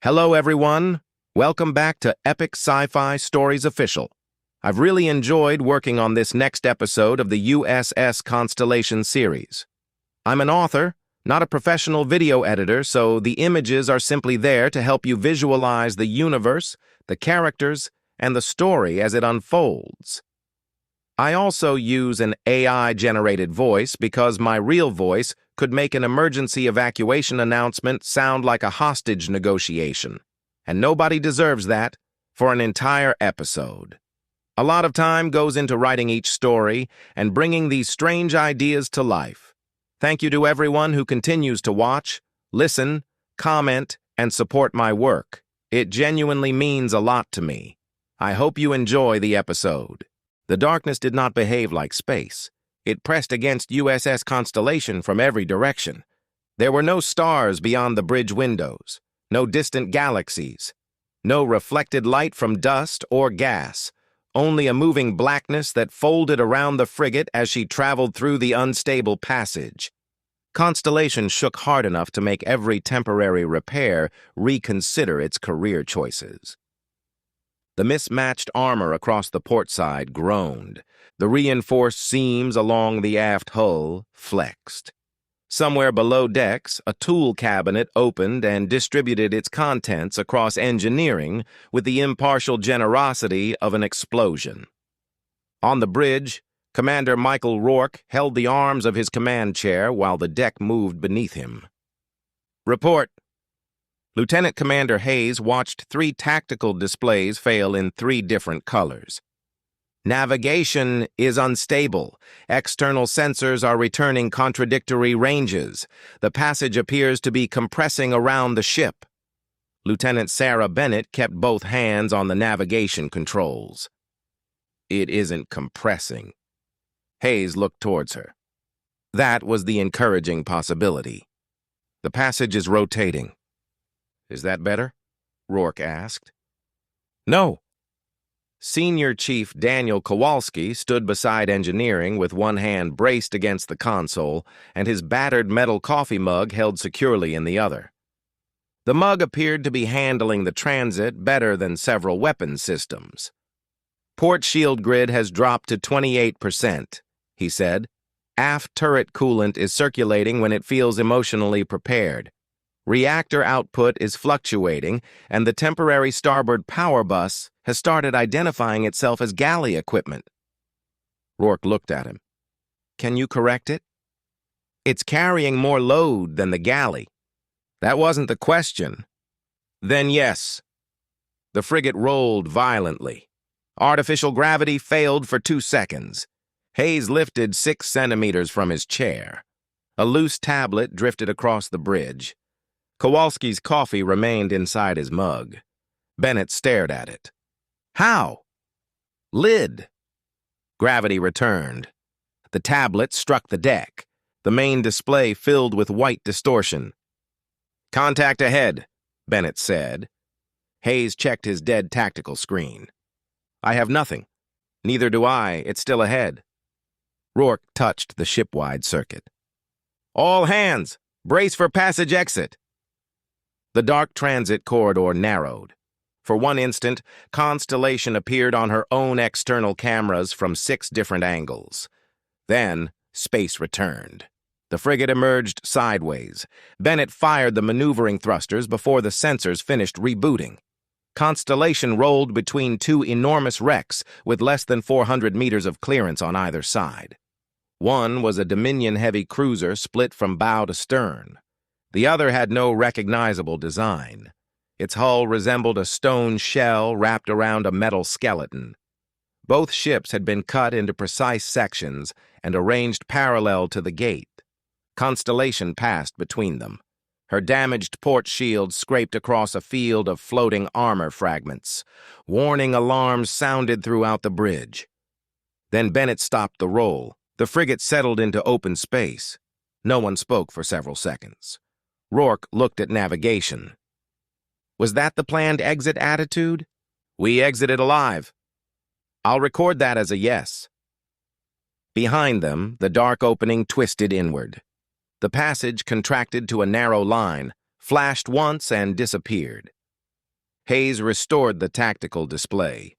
Hello, everyone. Welcome back to Epic Sci-Fi Stories Official. I've really enjoyed working on this next episode of the USS Constellation series. I'm an author, not a professional video editor, so the images are simply there to help you visualize the universe, the characters, and the story as it unfolds. I also use an AI-generated voice because my real voice could make an emergency evacuation announcement sound like a hostage negotiation. And nobody deserves that for an entire episode. A lot of time goes into writing each story and bringing these strange ideas to life. Thank you to everyone who continues to watch, listen, comment, and support my work. It genuinely means a lot to me. I hope you enjoy the episode. The darkness did not behave like space. It pressed against USS Constellation from every direction. There were no stars beyond the bridge windows, no distant galaxies, no reflected light from dust or gas, only a moving blackness that folded around the frigate as she traveled through the unstable passage. Constellation shook hard enough to make every temporary repair reconsider its career choices. The mismatched armor across the port side groaned. The reinforced seams along the aft hull flexed. Somewhere below decks, a tool cabinet opened and distributed its contents across engineering with the impartial generosity of an explosion. On the bridge, Commander Michael Rourke held the arms of his command chair while the deck moved beneath him. Report. Lieutenant Commander Hayes watched 3 tactical displays fail in 3 different colors. Navigation is unstable. External sensors are returning contradictory ranges. The passage appears to be compressing around the ship. Lieutenant Sarah Bennett kept both hands on the navigation controls. It isn't compressing. Hayes looked towards her. That was the encouraging possibility. The passage is rotating. Is that better? Rourke asked. No. Senior Chief Daniel Kowalski stood beside engineering with one hand braced against the console and his battered metal coffee mug held securely in the other. The mug appeared to be handling the transit better than several weapon systems. Port shield grid has dropped to 28%, he said. Aft turret coolant is circulating when it feels emotionally prepared. Reactor output is fluctuating, and the temporary starboard power bus has started identifying itself as galley equipment. Rourke looked at him. Can you correct it? It's carrying more load than the galley. That wasn't the question. Then yes. The frigate rolled violently. Artificial gravity failed for 2 seconds. Hayes lifted 6 centimeters from his chair. A loose tablet drifted across the bridge. Kowalski's coffee remained inside his mug. Bennett stared at it. How? Lid. Gravity returned. The tablet struck the deck. The main display filled with white distortion. Contact ahead, Bennett said. Hayes checked his dead tactical screen. I have nothing. Neither do I. It's still ahead. Rourke touched the ship-wide circuit. All hands! Brace for passage exit! The dark transit corridor narrowed. For one instant, Constellation appeared on her own external cameras from 6 different angles. Then, space returned. The frigate emerged sideways. Bennett fired the maneuvering thrusters before the sensors finished rebooting. Constellation rolled between 2 enormous wrecks with less than 400 meters of clearance on either side. One was a Dominion-heavy cruiser split from bow to stern. The other had no recognizable design. Its hull resembled a stone shell wrapped around a metal skeleton. Both ships had been cut into precise sections and arranged parallel to the gate. Constellation passed between them. Her damaged port shield scraped across a field of floating armor fragments. Warning alarms sounded throughout the bridge. Then Bennett stopped the roll. The frigate settled into open space. No one spoke for several seconds. Rourke looked at navigation. Was that the planned exit attitude? We exited alive. I'll record that as a yes. Behind them, the dark opening twisted inward. The passage contracted to a narrow line, flashed once and disappeared. Hayes restored the tactical display.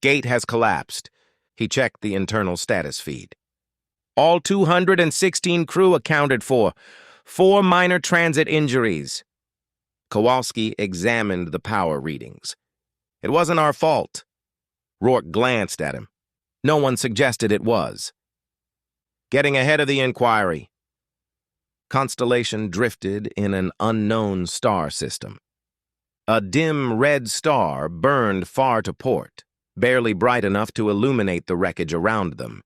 Gate has collapsed. He checked the internal status feed. All 216 crew accounted for. 4 minor transit injuries. Kowalski examined the power readings. It wasn't our fault. Rourke glanced at him. No one suggested it was. Getting ahead of the inquiry. Constellation drifted in an unknown star system. A dim red star burned far to port, barely bright enough to illuminate the wreckage around them.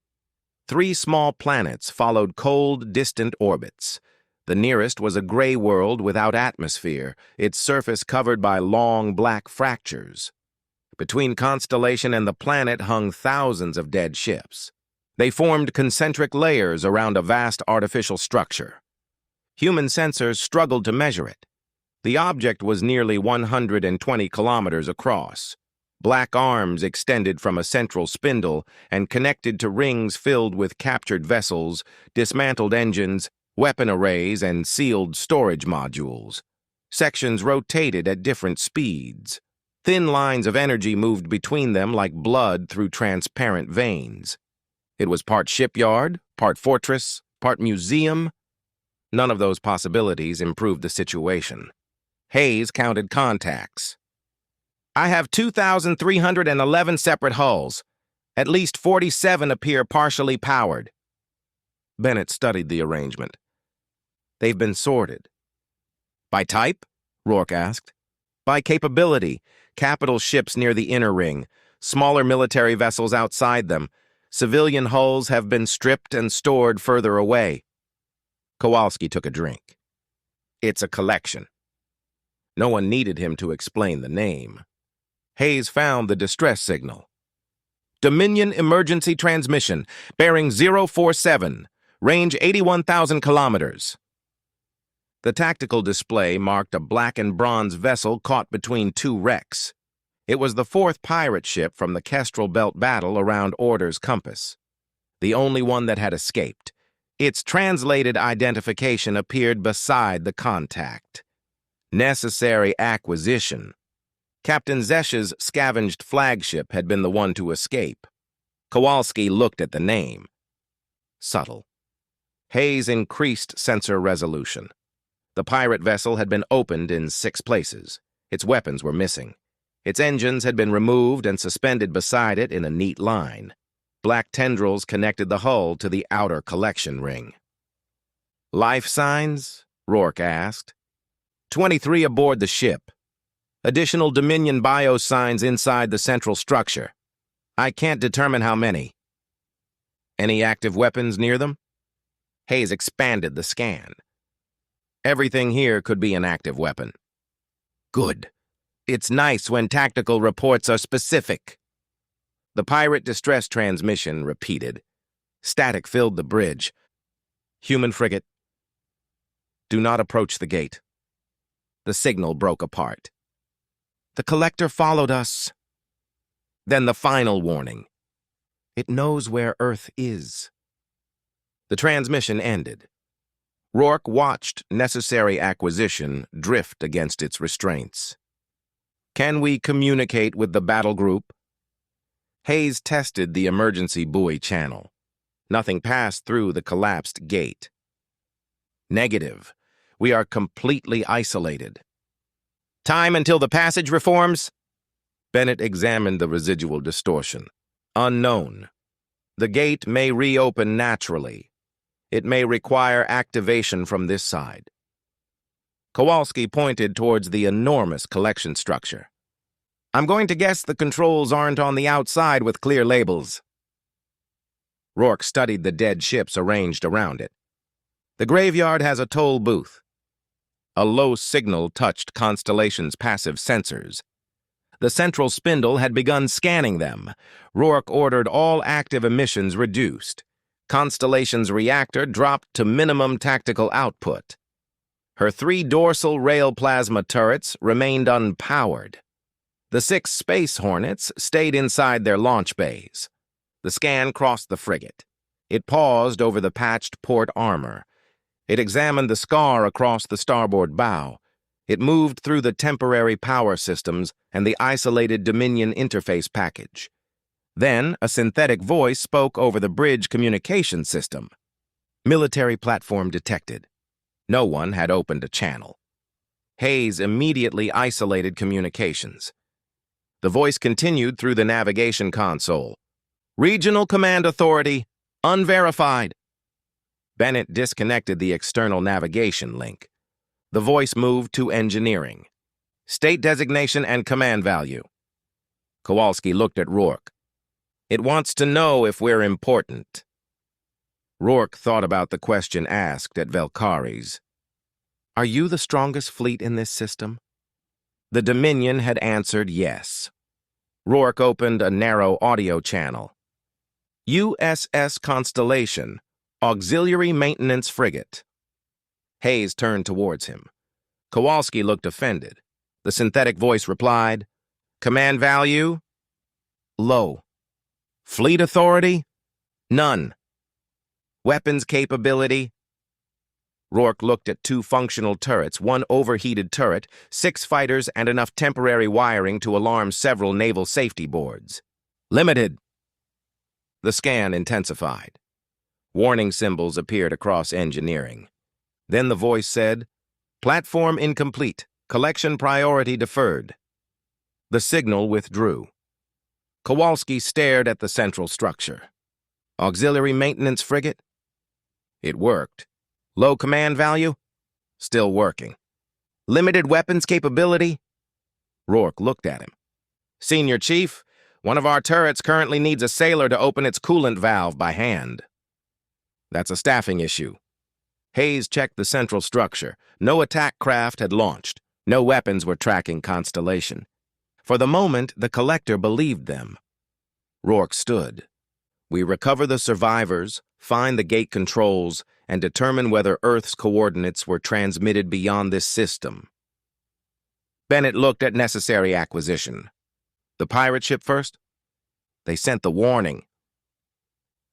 3 small planets followed cold, distant orbits. The nearest was a gray world without atmosphere, its surface covered by long black fractures. Between Constellation and the planet hung thousands of dead ships. They formed concentric layers around a vast artificial structure. Human sensors struggled to measure it. The object was nearly 120 kilometers across. Black arms extended from a central spindle and connected to rings filled with captured vessels, dismantled engines, weapon arrays, and sealed storage modules. Sections rotated at different speeds. Thin lines of energy moved between them like blood through transparent veins. It was part shipyard, part fortress, part museum. None of those possibilities improved the situation. Hayes counted contacts. I have 2,311 separate hulls. At least 47 appear partially powered. Bennett studied the arrangement. They've been sorted. By type? Rourke asked. By capability. Capital ships near the inner ring, smaller military vessels outside them. Civilian hulls have been stripped and stored further away. Kowalski took a drink. It's a collection. No one needed him to explain the name. Hayes found the distress signal. Dominion Emergency Transmission, bearing 047, range 81,000 kilometers. The tactical display marked a black and bronze vessel caught between 2 wrecks. It was the 4th pirate ship from the Kestrel Belt battle around Order's compass. The only one that had escaped. Its translated identification appeared beside the contact. Necessary acquisition. Captain Zesch's scavenged flagship had been the one to escape. Kowalski looked at the name. Subtle. Hayes increased sensor resolution. The pirate vessel had been opened in 6 places. Its weapons were missing. Its engines had been removed and suspended beside it in a neat line. Black tendrils connected the hull to the outer collection ring. Life signs? Rourke asked. 23 aboard the ship. Additional Dominion biosigns inside the central structure. I can't determine how many. Any active weapons near them? Hayes expanded the scan. Everything here could be an active weapon. Good. It's nice when tactical reports are specific. The pirate distress transmission repeated. Static filled the bridge. Human frigate. Do not approach the gate. The signal broke apart. The collector followed us. Then the final warning. It knows where Earth is. The transmission ended. Rourke watched necessary acquisition drift against its restraints. Can we communicate with the battle group? Hayes tested the emergency buoy channel. Nothing passed through the collapsed gate. Negative. We are completely isolated. Time until the passage reforms? Bennett examined the residual distortion. Unknown. The gate may reopen naturally. It may require activation from this side. Kowalski pointed towards the enormous collection structure. I'm going to guess the controls aren't on the outside with clear labels. Rourke studied the dead ships arranged around it. The graveyard has a toll booth. A low signal touched Constellation's passive sensors. The central spindle had begun scanning them. Rourke ordered all active emissions reduced. Constellation's reactor dropped to minimum tactical output. Her 3 dorsal rail plasma turrets remained unpowered. The 6 Space Hornets stayed inside their launch bays. The scan crossed the frigate. It paused over the patched port armor. It examined the scar across the starboard bow. It moved through the temporary power systems and the isolated Dominion interface package. Then, a synthetic voice spoke over the bridge communication system. Military platform detected. No one had opened a channel. Hayes immediately isolated communications. The voice continued through the navigation console. Regional Command Authority, unverified. Bennett disconnected the external navigation link. The voice moved to engineering. State designation and command value. Kowalski looked at Rourke. It wants to know if we're important. Rourke thought about the question asked at Velkari's. Are you the strongest fleet in this system? The Dominion had answered yes. Rourke opened a narrow audio channel. USS Constellation, Auxiliary Maintenance Frigate. Hayes turned towards him. Kowalski looked offended. The synthetic voice replied, Command value? Low. Fleet authority? None. Weapons capability? Rourke looked at 2 functional turrets, 1 overheated turret, 6 fighters, and enough temporary wiring to alarm several naval safety boards. Limited. The scan intensified. Warning symbols appeared across engineering. Then the voice said, Platform incomplete. Collection priority deferred. The signal withdrew. Kowalski stared at the central structure. Auxiliary maintenance frigate? It worked. Low command value? Still working. Limited weapons capability? Rourke looked at him. Senior Chief, one of our turrets currently needs a sailor to open its coolant valve by hand. That's a staffing issue. Hayes checked the central structure. No attack craft had launched. No weapons were tracking Constellation. For the moment, the collector believed them. Rourke stood. We recover the survivors, find the gate controls, and determine whether Earth's coordinates were transmitted beyond this system. Bennett looked at necessary acquisition. The pirate ship first? They sent the warning.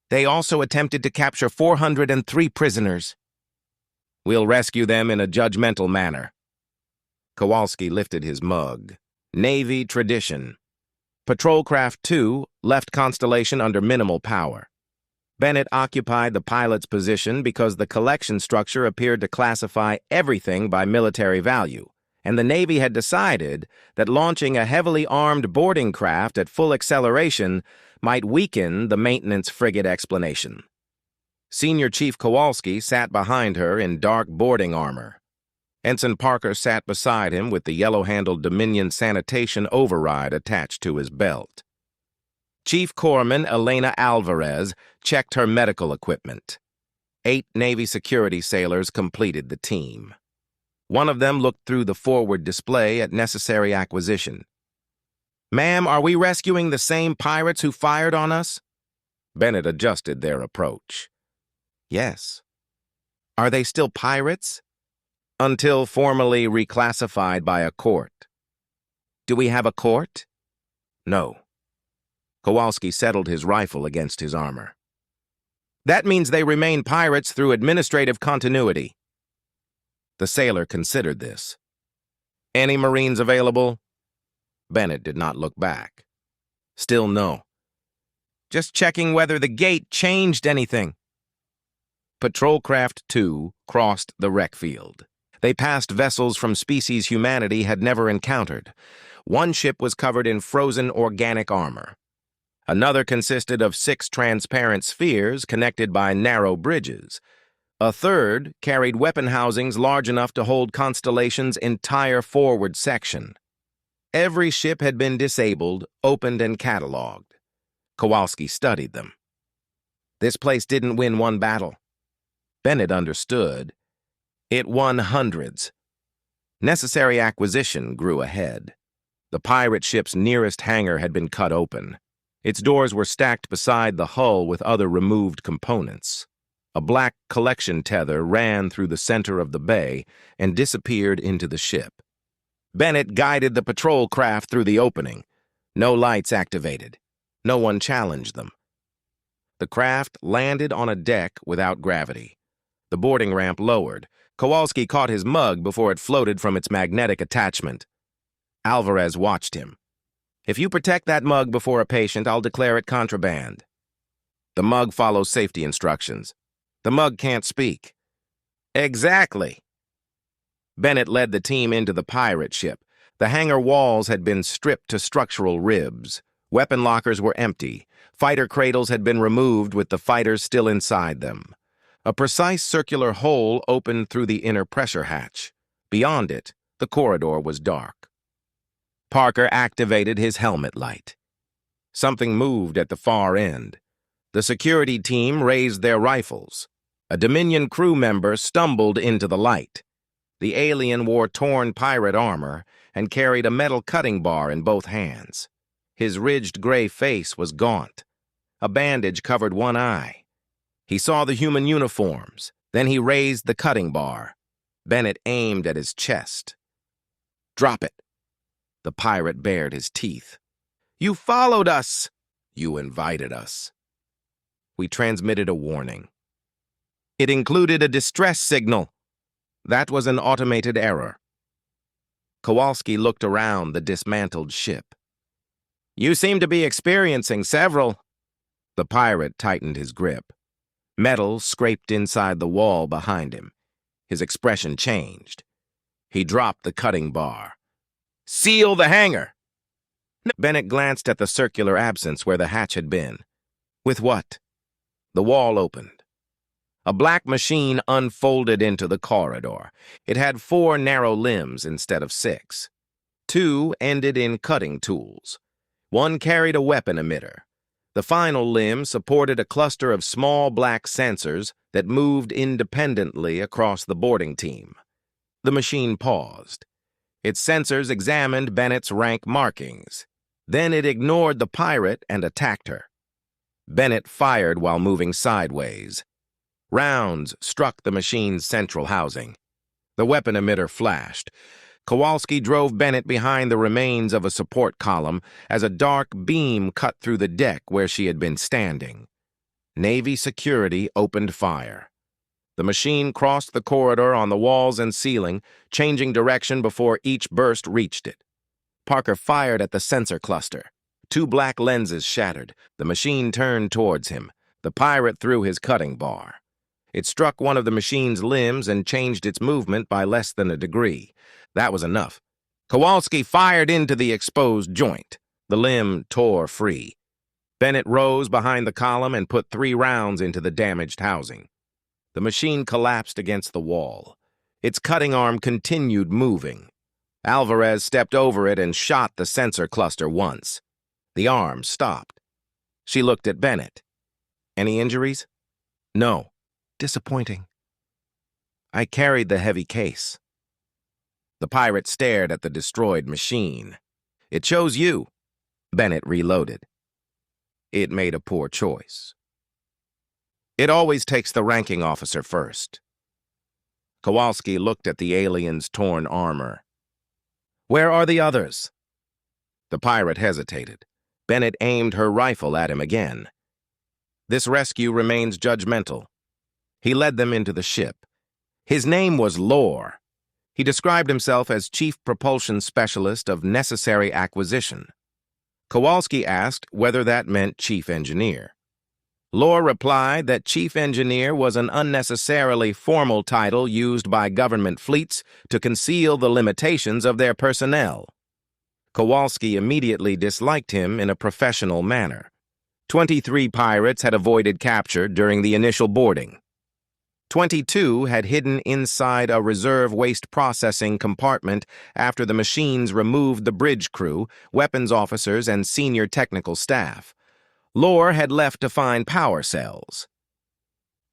They also attempted to capture 403 prisoners. We'll rescue them in a judgmental manner. Kowalski lifted his mug. Navy tradition. Patrol Craft 2 left Constellation under minimal power. Bennett occupied the pilot's position because the collection structure appeared to classify everything by military value, and the Navy had decided that launching a heavily armed boarding craft at full acceleration might weaken the maintenance frigate explanation. Senior Chief Kowalski sat behind her in dark boarding armor. Ensign Parker sat beside him with the yellow-handled Dominion sanitation override attached to his belt. Chief Corpsman Elena Alvarez checked her medical equipment. 8 Navy security sailors completed the team. One of them looked through the forward display at necessary acquisition. Ma'am, are we rescuing the same pirates who fired on us? Bennett adjusted their approach. Yes. Are they still pirates? Until formally reclassified by a court. Do we have a court? No. Kowalski settled his rifle against his armor. That means they remain pirates through administrative continuity. The sailor considered this. Any Marines available? Bennett did not look back. Still no. Just checking whether the gate changed anything. Patrol Craft 2 crossed the wreck field. They passed vessels from species humanity had never encountered. One ship was covered in frozen organic armor. Another consisted of 6 transparent spheres connected by narrow bridges. A third carried weapon housings large enough to hold Constellation's entire forward section. Every ship had been disabled, opened, and cataloged. Kowalski studied them. This place didn't win one battle. Bennett understood. It won hundreds. Necessary acquisition grew ahead. The pirate ship's nearest hangar had been cut open. Its doors were stacked beside the hull with other removed components. A black collection tether ran through the center of the bay and disappeared into the ship. Bennett guided the patrol craft through the opening. No lights activated. No one challenged them. The craft landed on a deck without gravity. The boarding ramp lowered. Kowalski caught his mug before it floated from its magnetic attachment. Alvarez watched him. "If you protect that mug before a patient, I'll declare it contraband." "The mug follows safety instructions. The mug can't speak." "Exactly." Bennett led the team into the pirate ship. The hangar walls had been stripped to structural ribs. Weapon lockers were empty. Fighter cradles had been removed with the fighters still inside them. A precise circular hole opened through the inner pressure hatch. Beyond it, the corridor was dark. Parker activated his helmet light. Something moved at the far end. The security team raised their rifles. A Dominion crew member stumbled into the light. The alien wore torn pirate armor and carried a metal cutting bar in both hands. His ridged gray face was gaunt. A bandage covered one eye. He saw the human uniforms. Then he raised the cutting bar. Bennett aimed at his chest. "Drop it." The pirate bared his teeth. "You followed us." "You invited us." We transmitted a warning. It included a distress signal. That was an automated error. Kowalski looked around the dismantled ship. "You seem to be experiencing several." The pirate tightened his grip. Metal scraped inside the wall behind him. His expression changed. He dropped the cutting bar. "Seal the hangar!" Bennett glanced at the circular absence where the hatch had been. "With what?" The wall opened. A black machine unfolded into the corridor. It had 4 narrow limbs instead of 6. 2 ended in cutting tools. 1 carried a weapon emitter. The final limb supported a cluster of small black sensors that moved independently across the boarding team. The machine paused. Its sensors examined Bennett's rank markings. Then it ignored the pirate and attacked her. Bennett fired while moving sideways. Rounds struck the machine's central housing. The weapon emitter flashed. Kowalski drove Bennett behind the remains of a support column as a dark beam cut through the deck where she had been standing. Navy security opened fire. The machine crossed the corridor on the walls and ceiling, changing direction before each burst reached it. Parker fired at the sensor cluster. 2 black lenses shattered. The machine turned towards him. The pirate threw his cutting bar. It struck one of the machine's limbs and changed its movement by less than a degree. That was enough. Kowalski fired into the exposed joint. The limb tore free. Bennett rose behind the column and put 3 rounds into the damaged housing. The machine collapsed against the wall. Its cutting arm continued moving. Alvarez stepped over it and shot the sensor cluster once. The arm stopped. She looked at Bennett. "Any injuries?" "No." "Disappointing." "I carried the heavy case." The pirate stared at the destroyed machine. "It chose you." Bennett reloaded. "It made a poor choice." "It always takes the ranking officer first." Kowalski looked at the alien's torn armor. "Where are the others?" The pirate hesitated. Bennett aimed her rifle at him again. "This rescue remains judgmental." He led them into the ship. His name was Lore. He described himself as Chief Propulsion Specialist of Necessary Acquisition. Kowalski asked whether that meant Chief Engineer. Lore replied that Chief Engineer was an unnecessarily formal title used by government fleets to conceal the limitations of their personnel. Kowalski immediately disliked him in a professional manner. 23 pirates had avoided capture during the initial boarding. 22 had hidden inside a reserve waste processing compartment after the machines removed the bridge crew, weapons officers, and senior technical staff. Lore had left to find power cells.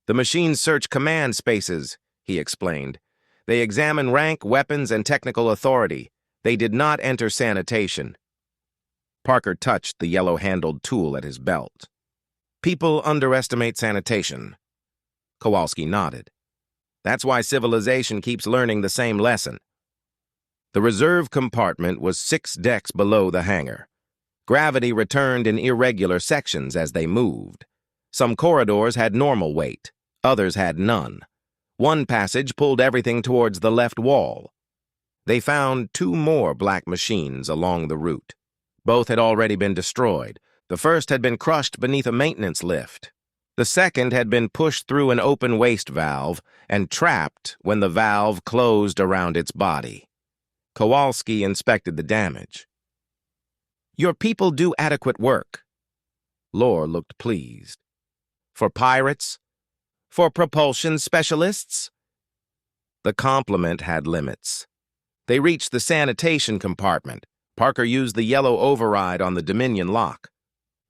"The machines search command spaces," he explained. "They examine rank, weapons, and technical authority. They did not enter sanitation." Parker touched the yellow-handled tool at his belt. "People underestimate sanitation." Kowalski nodded. "That's why civilization keeps learning the same lesson." The reserve compartment was 6 decks below the hangar. Gravity returned in irregular sections as they moved. Some corridors had normal weight, others had none. One passage pulled everything towards the left wall. They found 2 more black machines along the route. Both had already been destroyed. The first had been crushed beneath a maintenance lift. The second had been pushed through an open waste valve and trapped when the valve closed around its body. Kowalski inspected the damage. "Your people do adequate work." Lore looked pleased. "For pirates? For propulsion specialists?" The compliment had limits. They reached the sanitation compartment. Parker used the yellow override on the Dominion lock.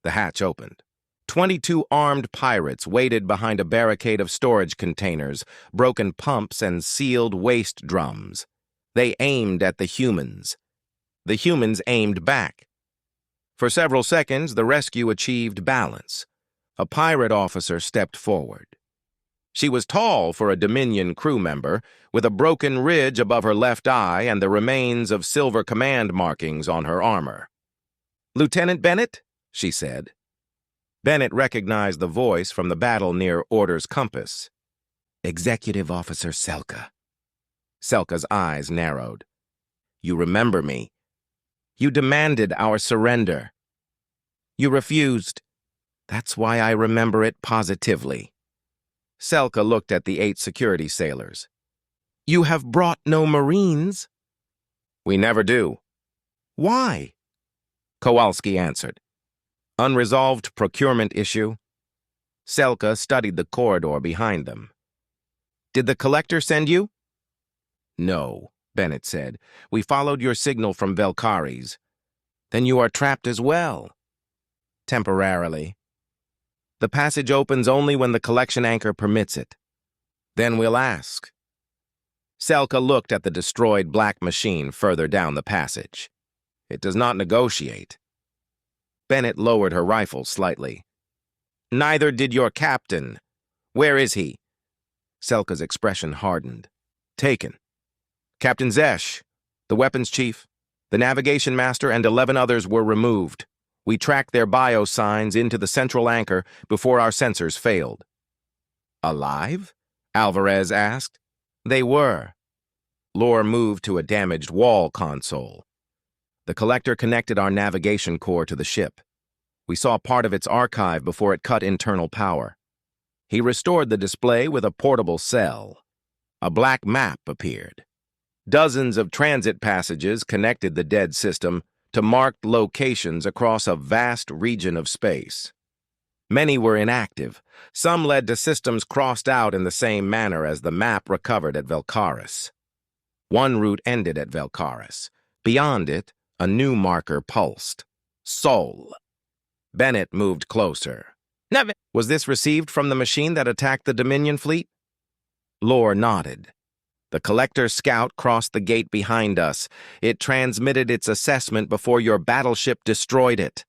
The hatch opened. 22 armed pirates waited behind a barricade of storage containers, broken pumps, and sealed waste drums. They aimed at the humans. The humans aimed back. For several seconds, the rescue achieved balance. A pirate officer stepped forward. She was tall for a Dominion crew member, with a broken ridge above her left eye and the remains of silver command markings on her armor. "Lieutenant Bennett?" she said. Bennett recognized the voice from the battle near Order's Compass. "Executive Officer Selka." Selka's eyes narrowed. "You remember me. You demanded our surrender. You refused. That's why I remember it positively." Selka looked at the 8 security sailors. "You have brought no Marines." "We never do." "Why?" Kowalski answered. "Unresolved procurement issue." Selka studied the corridor behind them. "Did the collector send you?" "No," Bennett said. "We followed your signal from Velkaris." "Then you are trapped as well." "Temporarily. The passage opens only when the collection anchor permits it. Then we'll ask." Selka looked at the destroyed black machine further down the passage. "It does not negotiate." Bennett lowered her rifle slightly. "Neither did your captain. Where is he?" Selka's expression hardened. "Taken. Captain Zesh, the weapons chief, the navigation master, and 11 others were removed. We tracked their biosigns into the central anchor before our sensors failed." "Alive?" Alvarez asked. "They were." Lore moved to a damaged wall console. The collector connected our navigation core to the ship. We saw part of its archive before it cut internal power. He restored the display with a portable cell. A black map appeared. Dozens of transit passages connected the dead system to marked locations across a vast region of space. Many were inactive. Some led to systems crossed out in the same manner as the map recovered at Velkaris. One route ended at Velkaris. Beyond it, a new marker pulsed. Sol. Bennett moved closer. "Was this received from the machine that attacked the Dominion fleet?" Lore nodded. "The collector scout crossed the gate behind us. It transmitted its assessment before your battleship destroyed it."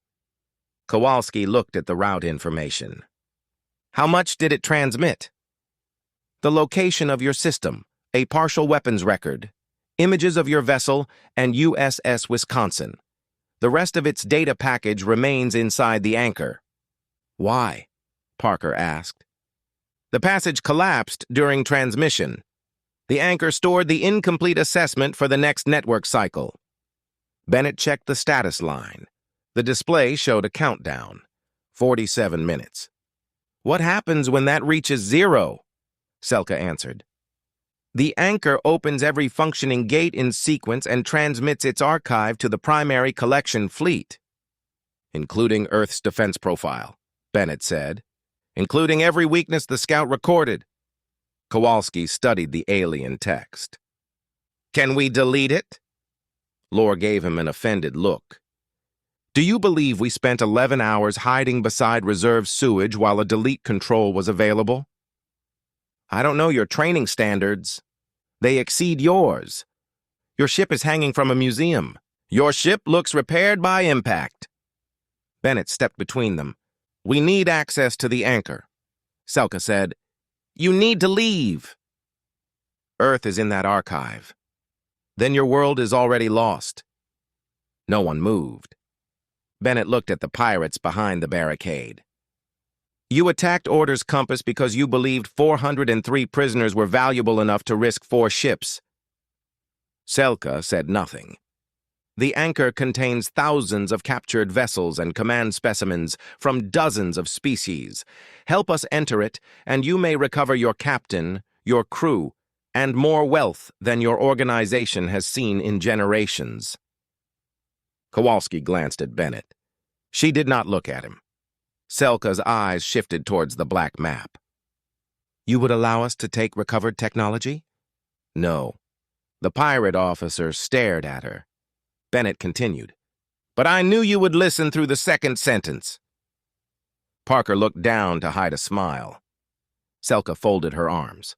Kowalski looked at the route information. "How much did it transmit?" "The location of your system, a partial weapons record, images of your vessel, and USS Wisconsin. The rest of its data package remains inside the anchor." "Why?" Parker asked. "The passage collapsed during transmission. The anchor stored the incomplete assessment for the next network cycle." Bennett checked the status line. The display showed a countdown. 47 minutes. "What happens when that reaches 0? Selka answered. "The anchor opens every functioning gate in sequence and transmits its archive to the primary collection fleet." "Including Earth's defense profile," Bennett said. "Including every weakness the scout recorded." Kowalski studied the alien text. "Can we delete it?" Lore gave him an offended look. "Do you believe we spent 11 hours hiding beside reserve sewage while a delete control was available?" "I don't know your training standards. They exceed yours. Your ship is hanging from a museum. Your ship looks repaired by impact." Bennett stepped between them. "We need access to the anchor." Selka said, "You need to leave." "Earth is in that archive. Then your world is already lost." No one moved. Bennett looked at the pirates behind the barricade. You attacked Order's compass because you believed 403 prisoners were valuable enough to risk 4 ships. Selka said nothing. The anchor contains thousands of captured vessels and command specimens from dozens of species. Help us enter it, and you may recover your captain, your crew, and more wealth than your organization has seen in generations. Kowalski glanced at Bennett. She did not look at him. Selka's eyes shifted towards the black map. You would allow us to take recovered technology? No. The pirate officer stared at her. Bennett continued. But I knew you would listen through the second sentence. Parker looked down to hide a smile. Selka folded her arms.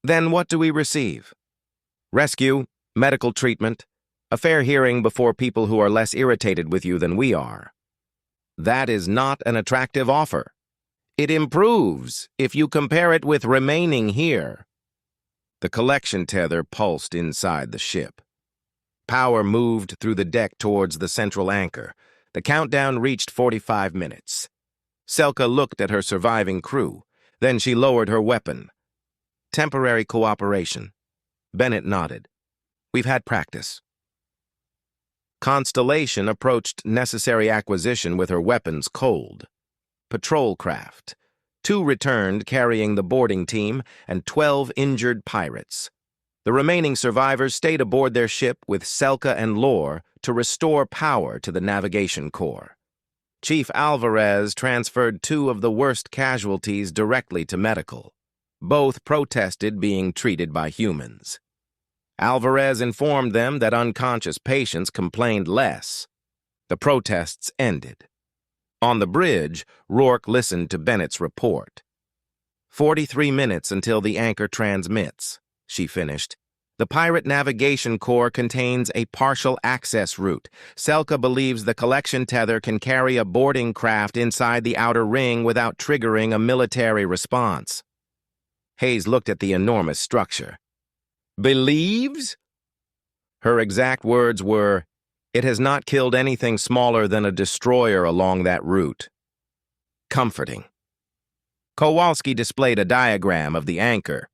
Then what do we receive? Rescue, medical treatment, a fair hearing before people who are less irritated with you than we are. That is not an attractive offer. It improves if you compare it with remaining here. The collection tether pulsed inside the ship. Power moved through the deck towards the central anchor. The countdown reached 45 minutes. Selka looked at her surviving crew. Then she lowered her weapon. Temporary cooperation. Bennett nodded. We've had practice. Constellation approached necessary acquisition with her weapons cold. Patrol craft. 2 returned carrying the boarding team and 12 injured pirates. The remaining survivors stayed aboard their ship with Selka and Lore to restore power to the navigation corps. Chief Alvarez transferred 2 of the worst casualties directly to medical. Both protested being treated by humans. Alvarez informed them that unconscious patients complained less. The protests ended. On the bridge, Rourke listened to Bennett's report. 43 minutes until the anchor transmits, she finished. The Pirate Navigation Corps contains a partial access route. Selka believes the collection tether can carry a boarding craft inside the outer ring without triggering a military response. Hayes looked at the enormous structure. Believes? Her exact words were, "It has not killed anything smaller than a destroyer along that route." Comforting. Kowalski displayed a diagram of the anchor.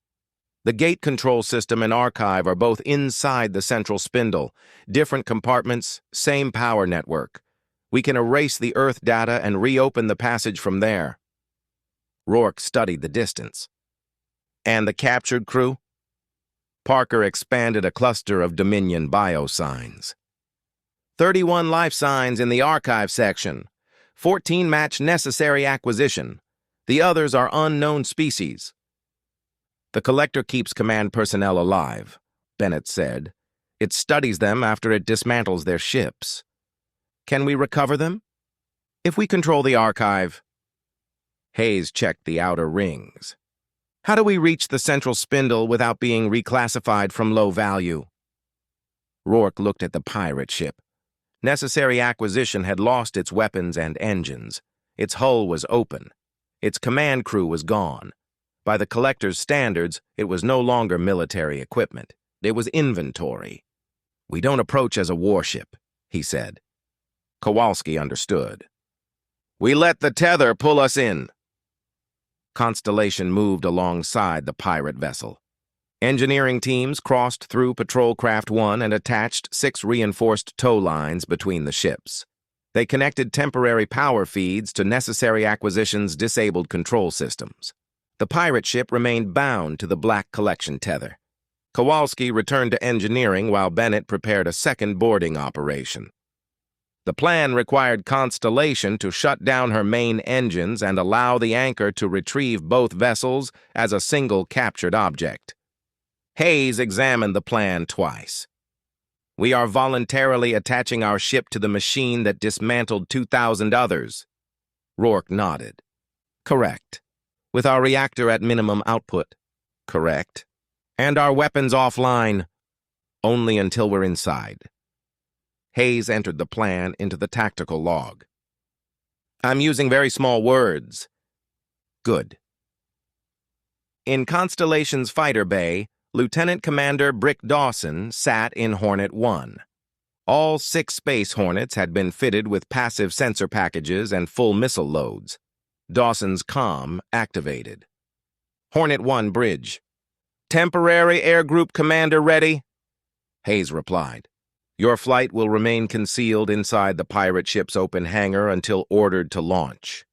The gate control system and archive are both inside the central spindle. Different compartments, same power network. We can erase the Earth data and reopen the passage from there. Rourke studied the distance. And the captured crew? Parker expanded a cluster of Dominion biosigns. 31 life signs in the archive section. 14 match necessary acquisition. The others are unknown species. The Collector keeps command personnel alive, Bennett said. It studies them after it dismantles their ships. Can we recover them? If we control the archive. Hayes checked the outer rings. How do we reach the central spindle without being reclassified from low value? Rourke looked at the pirate ship. Necessary acquisition had lost its weapons and engines. Its hull was open. Its command crew was gone. By the Collector's standards, it was no longer military equipment. It was inventory. We don't approach as a warship, he said. Kowalski understood. We let the tether pull us in. Constellation moved alongside the pirate vessel. Engineering teams crossed through Patrol Craft 1 and attached 6 reinforced tow lines between the ships. They connected temporary power feeds to necessary acquisition's disabled control systems. The pirate ship remained bound to the black collection tether. Kowalski returned to engineering while Bennett prepared a second boarding operation. The plan required Constellation to shut down her main engines and allow the anchor to retrieve both vessels as a single captured object. Hayes examined the plan twice. We are voluntarily attaching our ship to the machine that dismantled 2,000 others. Rourke nodded. Correct. With our reactor at minimum output. Correct. And our weapons offline. Only until we're inside. Hayes entered the plan into the tactical log. I'm using very small words. Good. In Constellation's fighter bay, Lieutenant Commander Brick Dawson sat in Hornet 1. All 6 Space Hornets had been fitted with passive sensor packages and full missile loads. Dawson's comm activated. Hornet 1 bridge. Temporary Air Group Commander ready? Hayes replied. Your flight will remain concealed inside the pirate ship's open hangar until ordered to launch.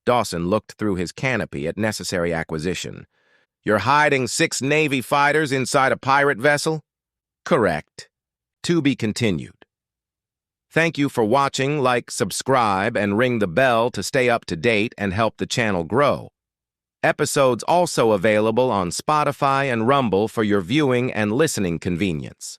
Dawson looked through his canopy at necessary acquisition. You're hiding 6 Navy fighters inside a pirate vessel? Correct. To be continued. Thank you for watching. Like, subscribe, and ring the bell to stay up to date and help the channel grow. Episodes also available on Spotify and Rumble for your viewing and listening convenience.